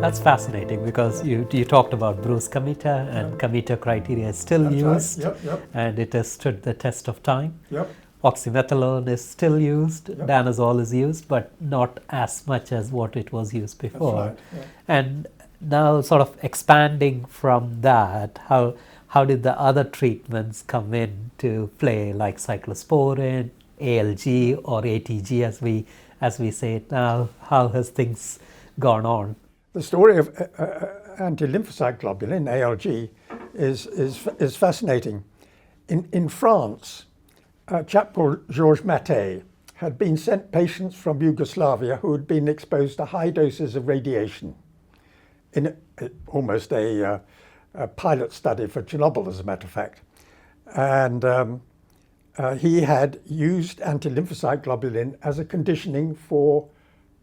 That's fascinating because you talked about Bruce Cometa, and Cometa criteria is still That's used, right. Yep. and it has stood the test of time. Yep. Oxymetholone is still used, Yep. danazol is used, but not as much as what it was used before. That's right. And now, sort of expanding from that, how did the other treatments come in to play, like cyclosporin, ALG, or ATG as we say it now? How has things gone on? The story of anti-lymphocyte globulin, ALG, is fascinating. In France, a chap called Georges Mattei had been sent patients from Yugoslavia who had been exposed to high doses of radiation in almost a pilot study for Chernobyl, as a matter of fact. And he had used anti-lymphocyte globulin as a conditioning for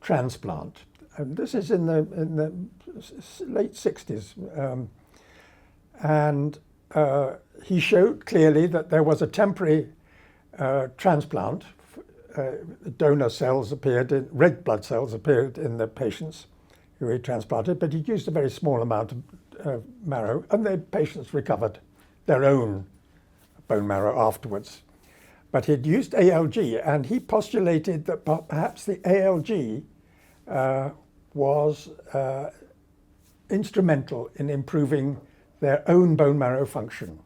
transplant. And this is in the late 60s. And he showed clearly that there was a temporary transplant. Donor cells appeared, red blood cells appeared in the patients who he transplanted, but he used a very small amount of marrow, and the patients recovered their own bone marrow afterwards. But he'd used ALG, and he postulated that perhaps the ALG was instrumental in improving their own bone marrow function.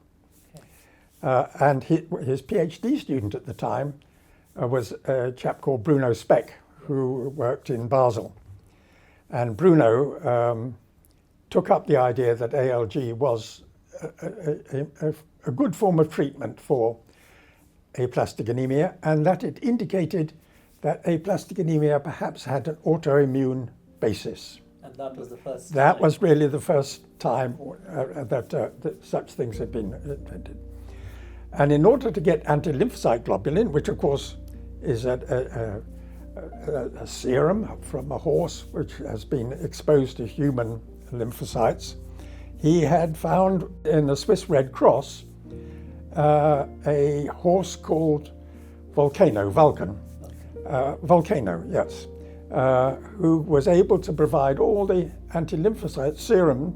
And his PhD student at the time was a chap called Bruno Speck, who worked in Basel. And Bruno took up the idea that ALG was a good form of treatment for aplastic anemia, and that it indicated that aplastic anemia perhaps had an autoimmune basis. And that was the first That was really the first time that such things had been invented. And in order to get anti-lymphocyte globulin, which of course is a serum from a horse which has been exposed to human lymphocytes, he had found in the Swiss Red Cross a horse called Vulcano, yes, who was able to provide all the anti-lymphocyte serum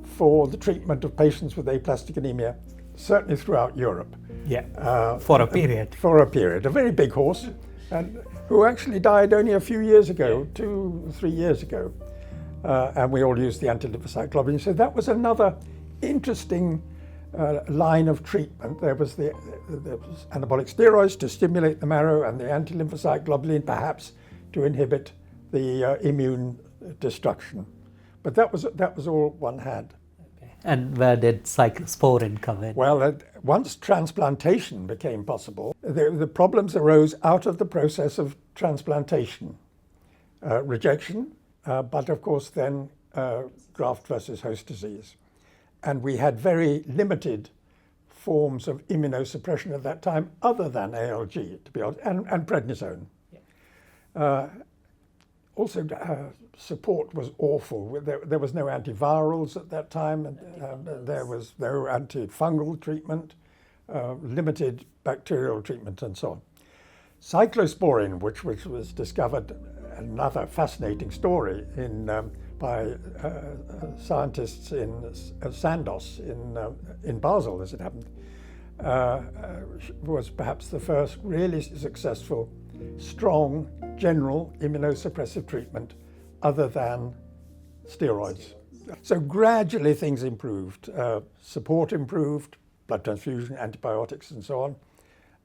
for the treatment of patients with aplastic anemia, certainly throughout Europe. Yeah, for a period. For a period, a very big horse, and who actually died only a few years ago, 2-3 years ago, and we all used the anti-lymphocyte globulin. So that was another interesting line of treatment. There was anabolic steroids to stimulate the marrow, and the anti-lymphocyte globulin perhaps to inhibit the immune destruction. But that was all one had. Okay. And where did cyclosporin come in? Well, once transplantation became possible, the problems arose out of the process of transplantation. Rejection, but of course then graft versus host disease. And we had very limited forms of immunosuppression at that time, other than ALG, to be honest, and prednisone. Yeah. Also, support was awful. There was no antivirals at that time, and there was no antifungal treatment, limited bacterial treatment, and so on. Cyclosporin, which was discovered, another fascinating story by scientists in Sandoz in Basel, as it happened, was perhaps the first really successful, strong, general immunosuppressive treatment other than steroids. So gradually things improved. Support improved, blood transfusion, antibiotics, and so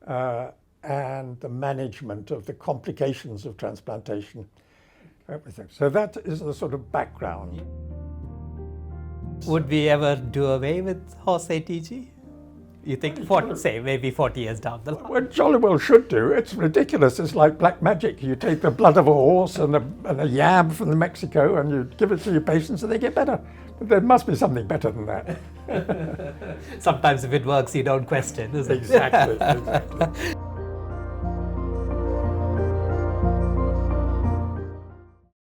on, and the management of the complications of transplantation. Everything. So that is the sort of background. Would we ever do away with horse ATG? You think, say, maybe 40 years down the line? Well, jolly well should do. It's ridiculous. It's like black magic. You take the blood of a horse and a yam from Mexico and you give it to your patients and they get better. But there must be something better than that. Sometimes if it works, you don't question, is it? Exactly.